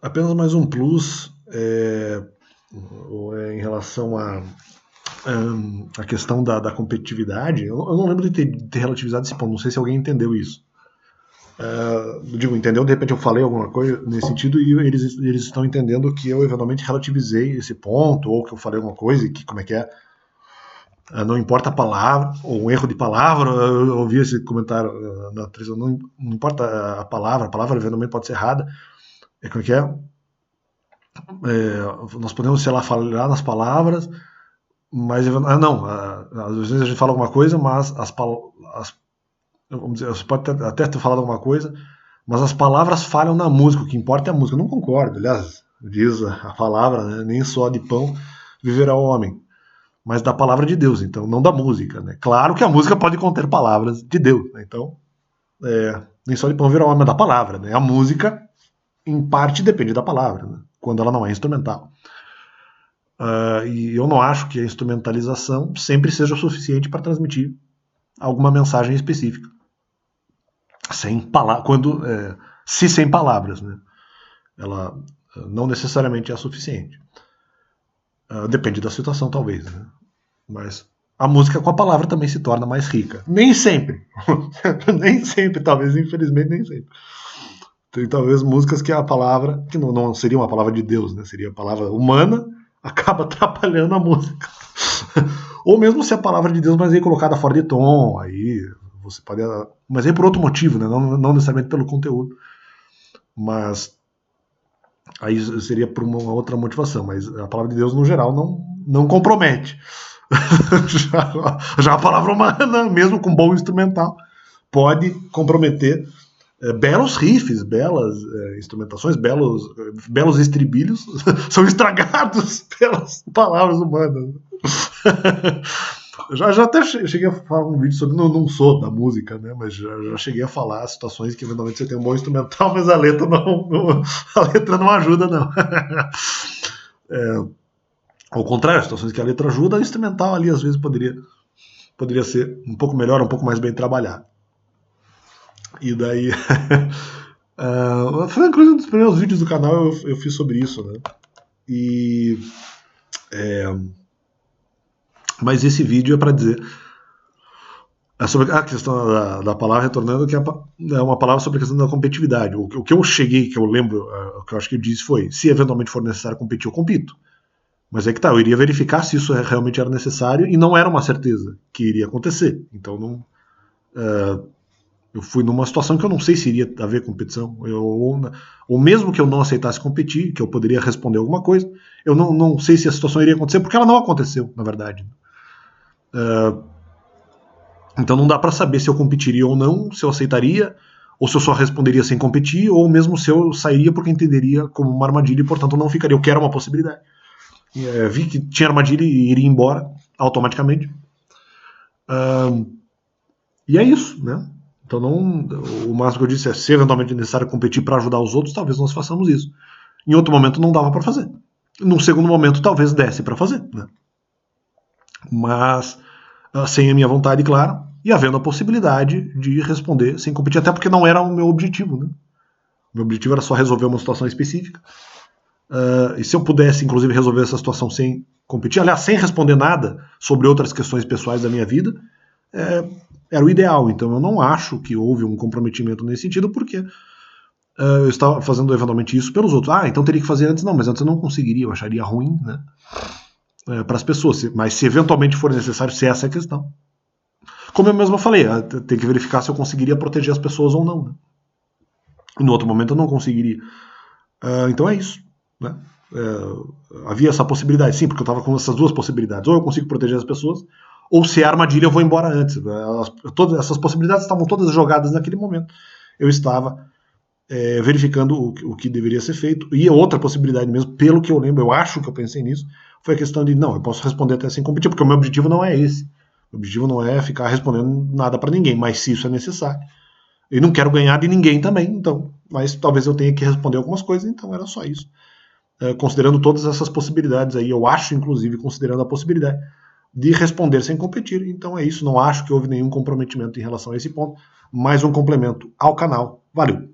Apenas mais um plus em relação a questão da competitividade. Eu não lembro de ter relativizado esse ponto, não sei se alguém entendeu isso. Digo, entendeu? De repente eu falei alguma coisa nesse sentido e eles estão entendendo que eu eventualmente relativizei esse ponto, ou que eu falei alguma coisa e que, como é que é, não importa a palavra, ou um erro de palavra, eu ouvi esse comentário na atriz, não importa a palavra eventualmente pode ser errada, como é que é? Nós podemos, sei lá, falhar nas palavras, mas não, às vezes a gente fala alguma coisa, mas vamos dizer, você pode até ter falado alguma coisa, mas as palavras falham na música, o que importa é a música. Eu não concordo, aliás, diz a palavra, né, nem só de pão viverá o homem, mas da palavra de Deus, então, não da música. Né? Claro que a música pode conter palavras de Deus, né? Então, nem só de pão viverá o homem, mas da palavra. Né? A música, em parte, depende da palavra, né? Quando ela não é instrumental. E eu não acho que a instrumentalização sempre seja suficiente para transmitir alguma mensagem específica. Sem palavras, se sem palavras, né? Ela não necessariamente é suficiente. Depende da situação, talvez, né? Mas a música com a palavra também se torna mais rica. Nem sempre. Nem sempre, talvez, infelizmente, nem sempre. Tem talvez músicas que a palavra, que não seria uma palavra de Deus, né? Seria a palavra humana, acaba atrapalhando a música. Ou mesmo se a palavra de Deus, mas aí colocada fora de tom, aí você pode. Mas aí por outro motivo, né? Não necessariamente pelo conteúdo. Mas aí seria por uma outra motivação. Mas a palavra de Deus, no geral, não compromete. já a palavra humana, mesmo com bom instrumental, pode comprometer belos riffs, belas instrumentações, belos estribilhos são estragados pelas palavras humanas. já até cheguei a falar um vídeo sobre, não sou da música, né, mas já cheguei a falar situações que eventualmente você tem um bom instrumental, mas a letra não ajuda, não. Ao contrário, situações que a letra ajuda, a instrumental ali às vezes poderia ser um pouco melhor, um pouco mais bem trabalhado. E daí. Foi inclusive um dos primeiros vídeos do canal eu fiz sobre isso, né? Mas esse vídeo é para dizer sobre a questão da palavra, retornando, que é uma palavra sobre a questão da competitividade. O que eu cheguei, que eu lembro, o que eu acho que eu disse foi: se eventualmente for necessário competir, eu compito. Mas é que tá, eu iria verificar se isso realmente era necessário e não era uma certeza que iria acontecer. Então não. Eu fui numa situação que eu não sei se iria haver competição, ou mesmo que eu não aceitasse competir, que eu poderia responder alguma coisa, eu não sei se a situação iria acontecer, porque ela não aconteceu, na verdade. Então não dá para saber se eu competiria ou não, se eu aceitaria, ou se eu só responderia sem competir, ou mesmo se eu sairia porque entenderia como uma armadilha e, portanto, não ficaria. O que era uma possibilidade. Vi que tinha armadilha e iria embora automaticamente. E é isso, né? Então, o máximo que eu disse é: se eventualmente é necessário competir para ajudar os outros, talvez nós façamos isso. Em outro momento, não dava para fazer. Num segundo momento, talvez desse para fazer, né? Mas sem a minha vontade, claro, e havendo a possibilidade de responder sem competir, até porque não era o meu objetivo, né? O meu objetivo era só resolver uma situação específica. E se eu pudesse, inclusive, resolver essa situação sem competir, aliás, sem responder nada sobre outras questões pessoais da minha vida, era o ideal. Então eu não acho que houve um comprometimento nesse sentido, porque eu estava fazendo eventualmente isso pelos outros. Então teria que fazer antes. Não, mas antes eu não conseguiria, eu acharia ruim, né? Para as pessoas. Mas se eventualmente for necessário, se essa é a questão. Como eu mesmo falei, tem que verificar se eu conseguiria proteger as pessoas ou não. Né? No outro momento eu não conseguiria. Então é isso. Né? Havia essa possibilidade, sim, porque eu estava com essas duas possibilidades. Ou eu consigo proteger as pessoas, ou se é armadilha eu vou embora antes. Todas essas possibilidades estavam todas jogadas naquele momento. Eu estava verificando o que deveria ser feito. E outra possibilidade mesmo, pelo que eu lembro, eu acho que eu pensei nisso, foi a questão de, não, eu posso responder até sem competir, porque o meu objetivo não é esse. O objetivo não é ficar respondendo nada para ninguém, mas se isso é necessário. Eu não quero ganhar de ninguém também, então, mas talvez eu tenha que responder algumas coisas, então era só isso. Considerando todas essas possibilidades aí, eu acho, inclusive, considerando a possibilidade de responder sem competir. Então é isso, não acho que houve nenhum comprometimento em relação a esse ponto. Mais um complemento ao canal. Valeu!